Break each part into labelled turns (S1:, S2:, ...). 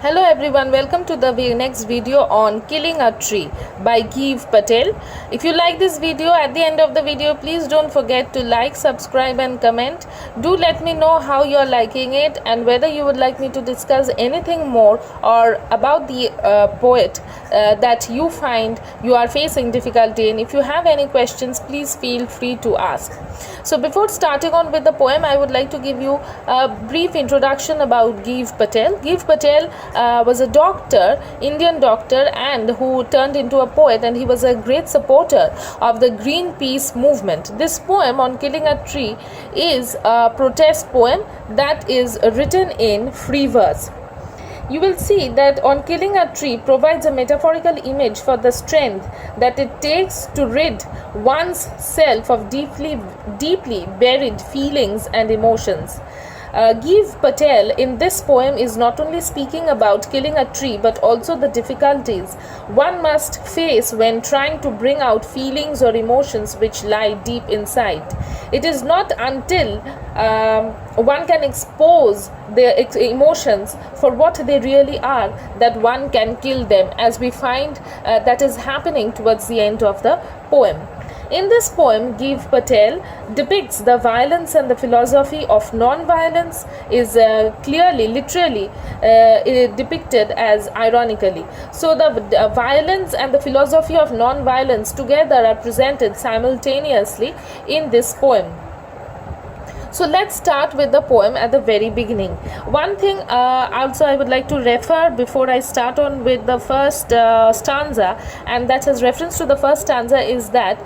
S1: Hello everyone, welcome to the next video on Killing a Tree by Giv Patel. If you like this video, at the end of the video, please don't forget to like, subscribe and comment. Do let me know how you're liking it and whether you would like me to discuss anything more or about the poet that you find you are facing difficulty in. If you have any questions, please feel free to ask. So before starting on with the poem, I would like to give you a brief introduction about Giv Patel. Giv Patel was a doctor, Indian doctor, and who turned into a poet, and he was a great supporter of the Greenpeace movement. This poem on killing a tree is a protest poem that is written in free verse. You will see that on killing a tree provides a metaphorical image for the strength that it takes to rid one's self of deeply buried feelings and emotions. Giv Patel in this poem is not only speaking about killing a tree but also the difficulties one must face when trying to bring out feelings or emotions which lie deep inside. It is not until one can expose their emotions for what they really are that one can kill them, as we find that is happening towards the end of the poem. In this poem, Giv Patel depicts the violence and the philosophy of non-violence is clearly, literally depicted as ironically. So the violence and the philosophy of non-violence together are presented simultaneously in this poem. So let's start with the poem at the very beginning. One thing also I would like to refer before I start on with the first stanza, and that has reference to the first stanza, is that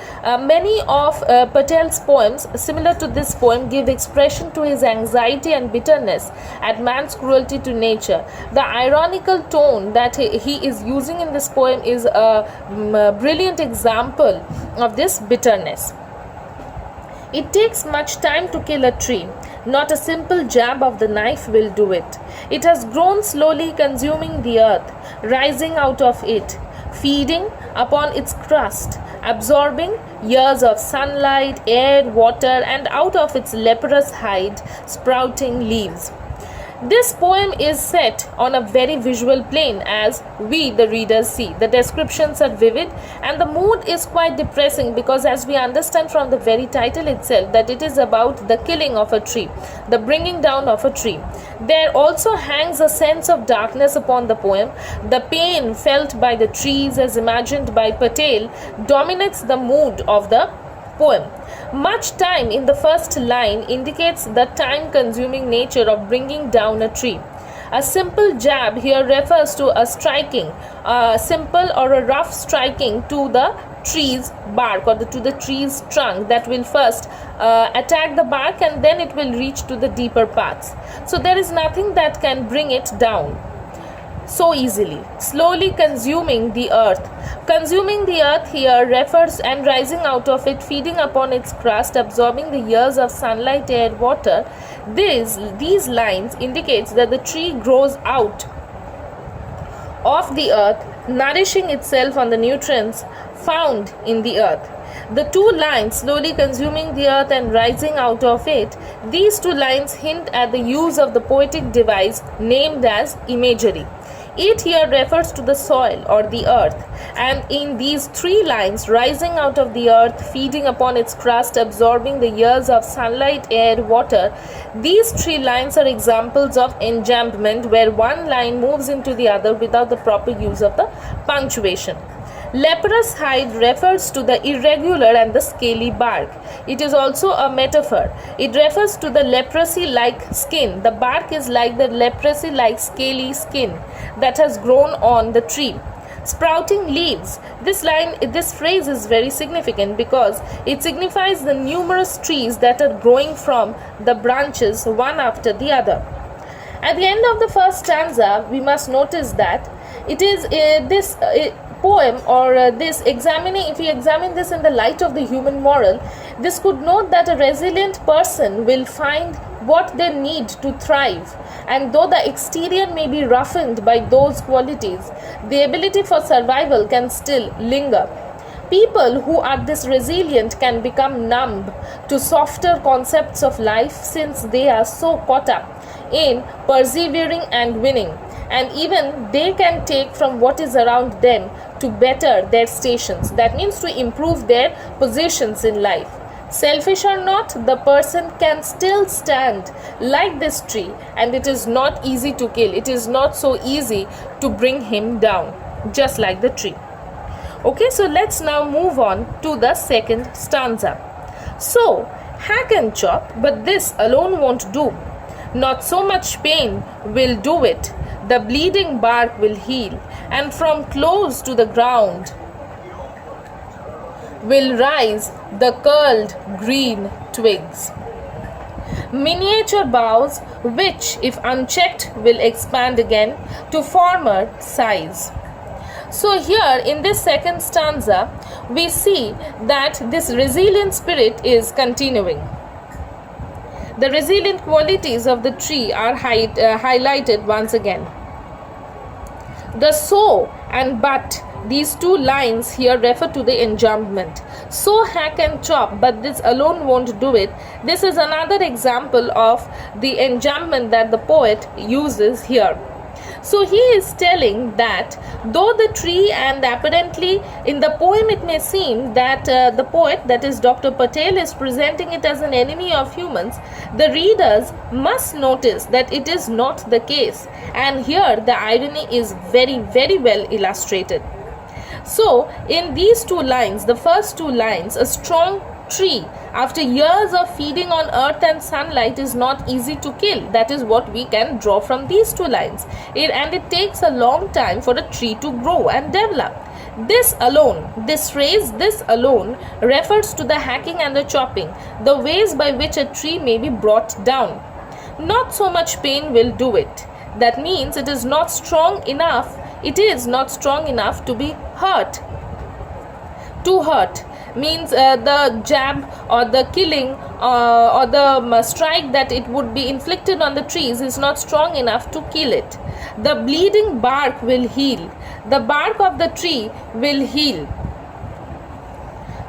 S1: many of Patel's poems similar to this poem give expression to his anxiety and bitterness at man's cruelty to nature. The ironical tone that he is using in this poem is a brilliant example of this bitterness. It takes much time to kill a tree. Not a simple jab of the knife will do it. It has grown slowly, consuming the earth, rising out of it, feeding upon its crust, absorbing years of sunlight, air, water, and out of its leprous hide, sprouting leaves. This poem is set on a very visual plane, as we, the readers, see. The descriptions are vivid and the mood is quite depressing because, as we understand from the very title itself, that it is about the killing of a tree, the bringing down of a tree. There also hangs a sense of darkness upon the poem. The pain felt by the trees, as imagined by Patel, dominates the mood of the poem. Much time in the first line indicates the time-consuming nature of bringing down a tree. A simple jab here refers to a striking, a simple or a rough striking to the tree's bark or to the tree's trunk that will first attack the bark and then it will reach to the deeper parts. So there is nothing that can bring it down so easily. Slowly consuming the earth. Consuming the earth here refers and rising out of it, feeding upon its crust, absorbing the years of sunlight, air, water. These lines indicates that the tree grows out of the earth, nourishing itself on the nutrients found in the earth. The two lines, slowly consuming the earth and rising out of it, these two lines hint at the use of the poetic device named as imagery. It here refers to the soil or the earth, and in these three lines, rising out of the earth, feeding upon its crust, absorbing the years of sunlight, air, water, these three lines are examples of enjambment where one line moves into the other without the proper use of the punctuation. Leprous hide refers to the irregular and the scaly bark. It is also a metaphor. It refers to the leprosy-like skin. The bark is like the leprosy-like scaly skin that has grown on the tree. Sprouting leaves. This phrase is very significant because it signifies the numerous trees that are growing from the branches one after the other. At the end of the first stanza, we must notice that it is this poem or if we examine this in the light of the human moral, this could note that a resilient person will find what they need to thrive, and though the exterior may be roughened by those qualities, the ability for survival can still linger. People who are this resilient can become numb to softer concepts of life since they are so caught up in persevering and winning. and even they can take from what is around them to better their stations. That means to improve their positions in life. Selfish or not, the person can still stand like this tree, and it is not easy to kill. It is not so easy to bring him down, just like the tree. Okay, so let's now move on to the second stanza. So, hack and chop, but this alone won't do. Not so much pain will do it. The bleeding bark will heal, and from close to the ground will rise the curled green twigs. Miniature boughs, which, if unchecked, will expand again to former size. So here in this second stanza, we see that this resilient spirit is continuing. The resilient qualities of the tree are highlighted once again. The so and but, these two lines here refer to the enjambment. So hack and chop, but this alone won't do it. This is another example of the enjambment that the poet uses here. So he is telling that though the tree, and apparently in the poem it may seem that the poet, that is Dr. Patel, is presenting it as an enemy of humans, the readers must notice that it is not the case. And here the irony is very, very well illustrated. So in these two lines, the first two lines, a strong tree after years of feeding on earth and sunlight is not easy to kill. That is what we can draw from these two lines. And it takes a long time for a tree to grow and develop. This alone, this phrase, this alone, refers to the hacking and the chopping, the ways by which a tree may be brought down. Not so much pain will do it. That means it is not strong enough. It is not strong enough to be hurt. To hurt means the jab or the killing or the strike that it would be inflicted on the trees is not strong enough to kill it. The bleeding bark will heal. The bark of the tree will heal.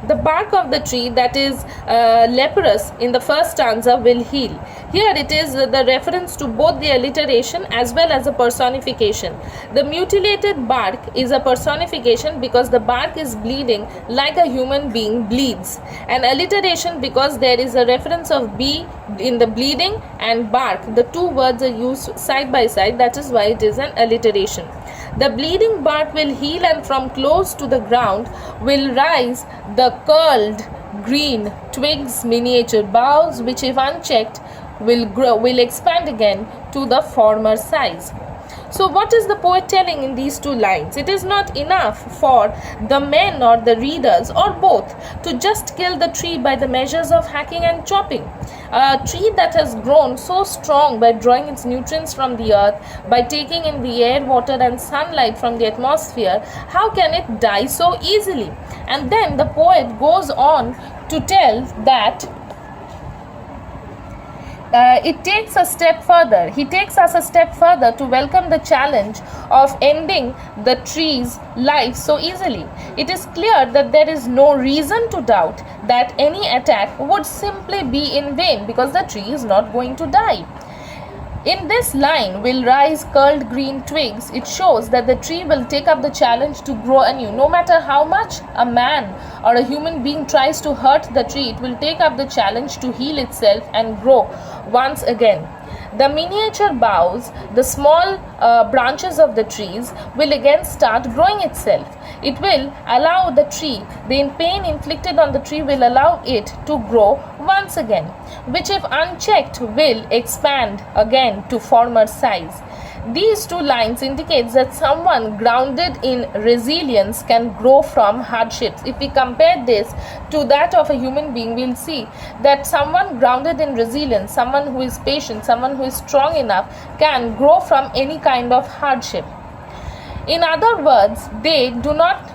S1: The bark of the tree that is leprous in the first stanza will heal. Here it is the reference to both the alliteration as well as a personification. The mutilated bark is a personification because the bark is bleeding like a human being bleeds. An alliteration because there is a reference of B in the bleeding and bark. The two words are used side by side. That is why it is an alliteration. The bleeding bark will heal, and from close to the ground will rise the curled green twigs, miniature boughs, which if unchecked will grow, will expand again to the former size. So what is the poet telling in these two lines? It is not enough for the men or the readers or both to just kill the tree by the measures of hacking and chopping. A tree that has grown so strong by drawing its nutrients from the earth, by taking in the air, water and sunlight from the atmosphere, how can it die so easily? And then the poet goes on to tell that it takes a step further. He takes us a step further to welcome the challenge of ending the tree's life so easily. It is clear that there is no reason to doubt that any attack would simply be in vain because the tree is not going to die. In this line, will rise curled green twigs, it shows that the tree will take up the challenge to grow anew. No matter how much a man or a human being tries to hurt the tree, it will take up the challenge to heal itself and grow once again. The miniature boughs, the small branches of the trees, will again start growing itself. It will allow the tree, the pain inflicted on the tree will allow it to grow once again, which if unchecked will expand again to former size. These two lines indicates that someone grounded in resilience can grow from hardships. If we compare this to that of a human being, we'll see that someone grounded in resilience, someone who is patient, someone who is strong enough, can grow from any kind of hardship. In other words, they do not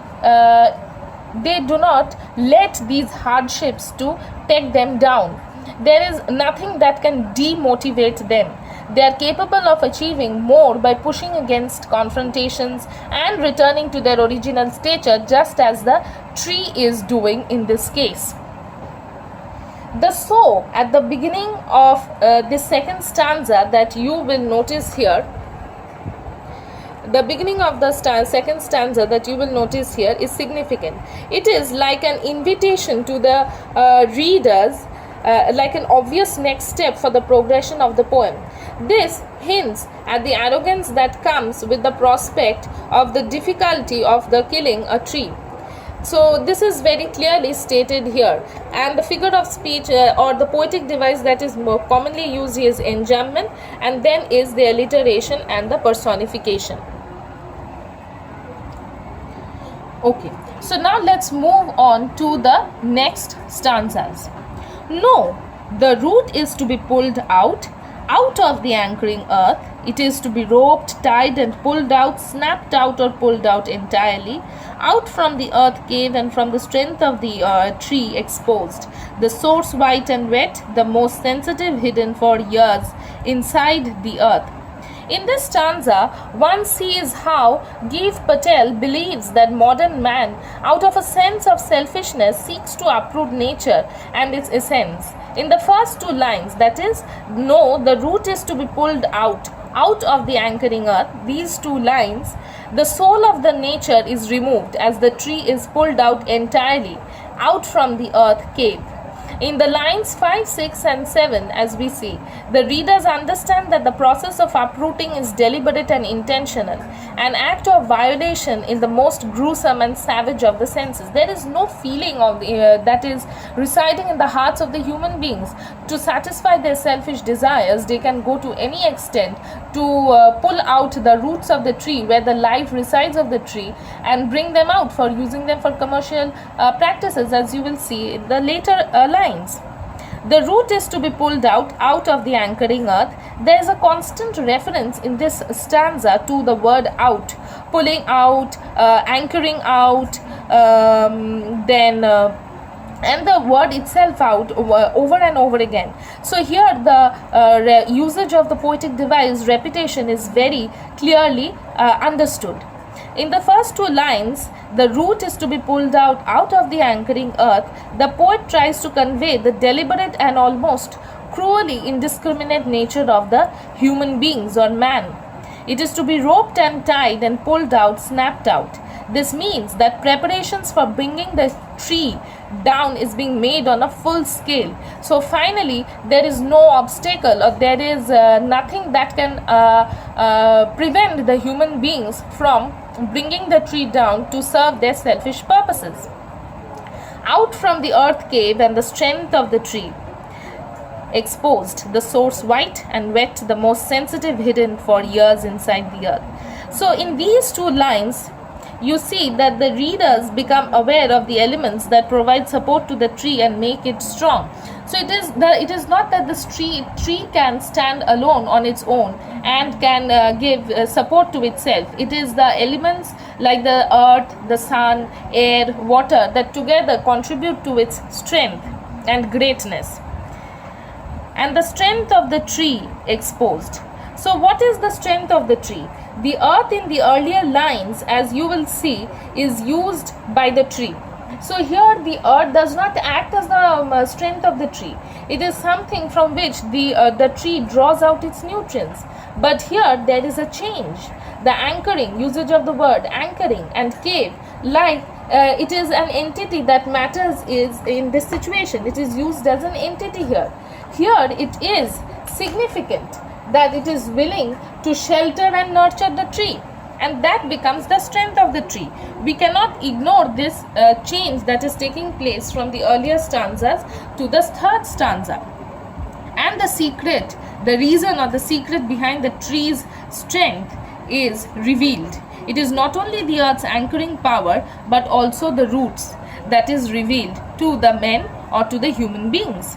S1: let these hardships to take them down. There is nothing that can demotivate them. They are capable of achieving more by pushing against confrontations and returning to their original stature, just as the tree is doing in this case. The so at the beginning of this second stanza that you will notice here, the beginning of the second stanza that you will notice here is significant. It is like an invitation to the readers, like an obvious next step for the progression of the poem. This hints at the arrogance that comes with the prospect of the difficulty of the killing a tree. So this is very clearly stated here, and the figure of speech or the poetic device that is more commonly used is enjambment, and then is the alliteration and the personification. Okay, so now let's move on to the next stanzas. No, the root is to be pulled out of the anchoring earth. It is to be roped, tied and pulled out, snapped out or pulled out entirely, out from the earth cave and from the strength of the tree exposed, the source white and wet, the most sensitive hidden for years inside the earth. In this stanza, one sees how Giv Patel believes that modern man, out of a sense of selfishness, seeks to uproot nature and its essence. In the first two lines, that is, no, the root is to be pulled out of the anchoring earth, these two lines, the soul of the nature is removed as the tree is pulled out entirely, out from the earth cave. In the lines 5, 6 and 7, as we see, the readers understand that the process of uprooting is deliberate and intentional, an act of violation in the most gruesome and savage of the senses. There is no feeling of that is residing in the hearts of the human beings. To satisfy their selfish desires, they can go to any extent to pull out the roots of the tree where the life resides of the tree and bring them out for using them for commercial practices, as you will see in the later lines. The root is to be pulled out of the anchoring earth. There is a constant reference in this stanza to the word out, pulling out, anchoring out, and the word itself out over and over again. So here the usage of the poetic device repetition is very clearly understood. In the first two lines, the root is to be pulled out of the anchoring earth. The poet tries to convey the deliberate and almost cruelly indiscriminate nature of the human beings or man. It is to be roped and tied and pulled out, snapped out. This means that preparations for bringing the tree down is being made on a full scale. So finally, there is no obstacle or there is nothing that can prevent the human beings from bringing the tree down to serve their selfish purposes. Out from the earth cave and the strength of the tree exposed, the source white and wet, the most sensitive hidden for years inside the earth. So in these two lines, you see that the readers become aware of the elements that provide support to the tree and make it strong. So it is not that this tree can stand alone on its own and can give support to itself. It is the elements like the earth, the sun, air, water that together contribute to its strength and greatness. And the strength of the tree exposed. So what is the strength of the tree? The earth in the earlier lines, as you will see, is used by the tree. So here the earth does not act as the strength of the tree. It is something from which the tree draws out its nutrients. But here there is a change. The anchoring, usage of the word anchoring and cave, like it is an entity that matters is in this situation. It is used as an entity here. Here it is significant that it is willing to shelter and nurture the tree, and that becomes the strength of the tree. We cannot ignore this change that is taking place from the earlier stanzas to the third stanza. And the secret, the reason or the secret behind the tree's strength is revealed. It is not only the earth's anchoring power but also the roots that is revealed to the men or to the human beings.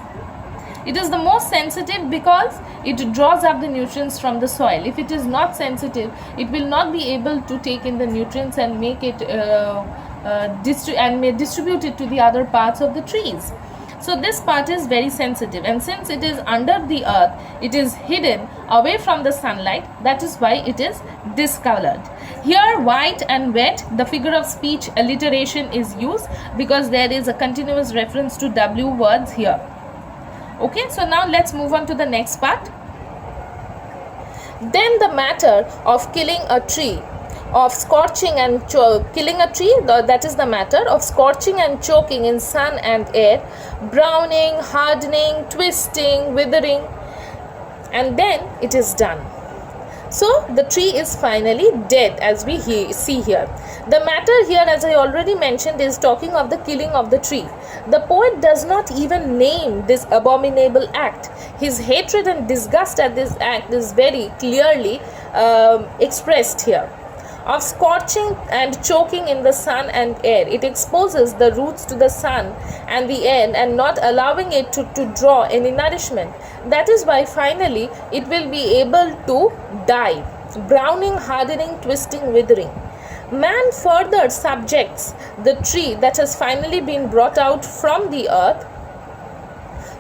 S1: It is the most sensitive because it draws up the nutrients from the soil. If it is not sensitive, it will not be able to take in the nutrients and make it distribute it to the other parts of the trees. So this part is very sensitive, and since it is under the earth, it is hidden away from the sunlight. That is why it is discolored. Here white and wet, the figure of speech alliteration is used because there is a continuous reference to W words here. Okay, so now let's move on to the next part. Then the matter of killing a tree of scorching and killing a tree, that is the matter of scorching and choking in sun and air, browning, hardening, twisting, withering, and then it is done. So the tree is finally dead, as we see here. The matter here, as I already mentioned, is talking of the killing of the tree. The poet does not even name this abominable act. His hatred and disgust at this act is very clearly expressed here. Of scorching and choking in the sun and air, it exposes the roots to the sun and the air and not allowing it to draw any nourishment. That is why finally it will be able to die. Browning, hardening, twisting, withering. Man further subjects the tree that has finally been brought out from the earth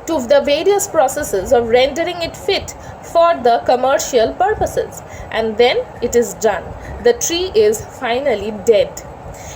S1: to the various processes of rendering it fit for the commercial purposes, and then it is done. The tree is finally dead.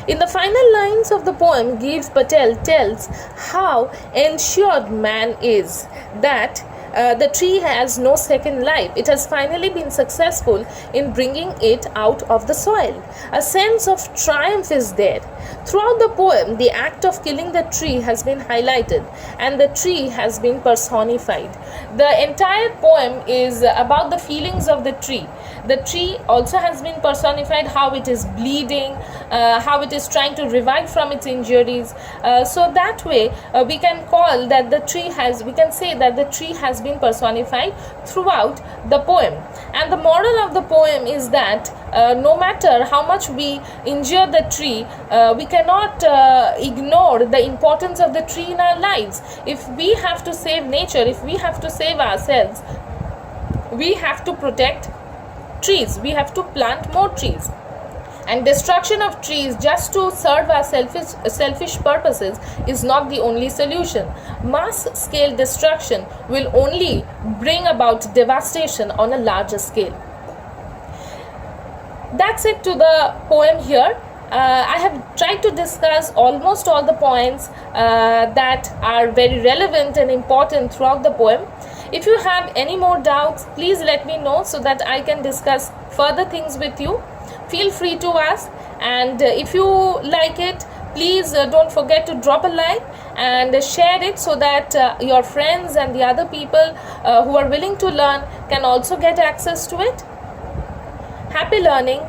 S1: In the final lines of the poem, Giv Patel tells how ensured man is that the tree has no second life. It has finally been successful in bringing it out of the soil. A sense of triumph is there. Throughout the poem, the act of killing the tree has been highlighted and the tree has been personified. The entire poem is about the feelings of the tree. The tree also has been personified, how it is bleeding, how it is trying to revive from its injuries. So that way we can call that the tree has, we can say that the tree has been personified throughout the poem. And the moral of the poem is that no matter how much we injure the tree, we cannot ignore the importance of the tree in our lives. If we have to save nature, if we have to save ourselves, we have to protect trees. We have to plant more trees. And destruction of trees just to serve our selfish purposes is not the only solution. Mass scale destruction will only bring about devastation on a larger scale. That's it to the poem here. I have tried to discuss almost all the points that are very relevant and important throughout the poem. If you have any more doubts, please let me know so that I can discuss further things with you. Feel free to ask, and if you like it, please don't forget to drop a like and share it so that your friends and the other people who are willing to learn can also get access to it. Happy learning.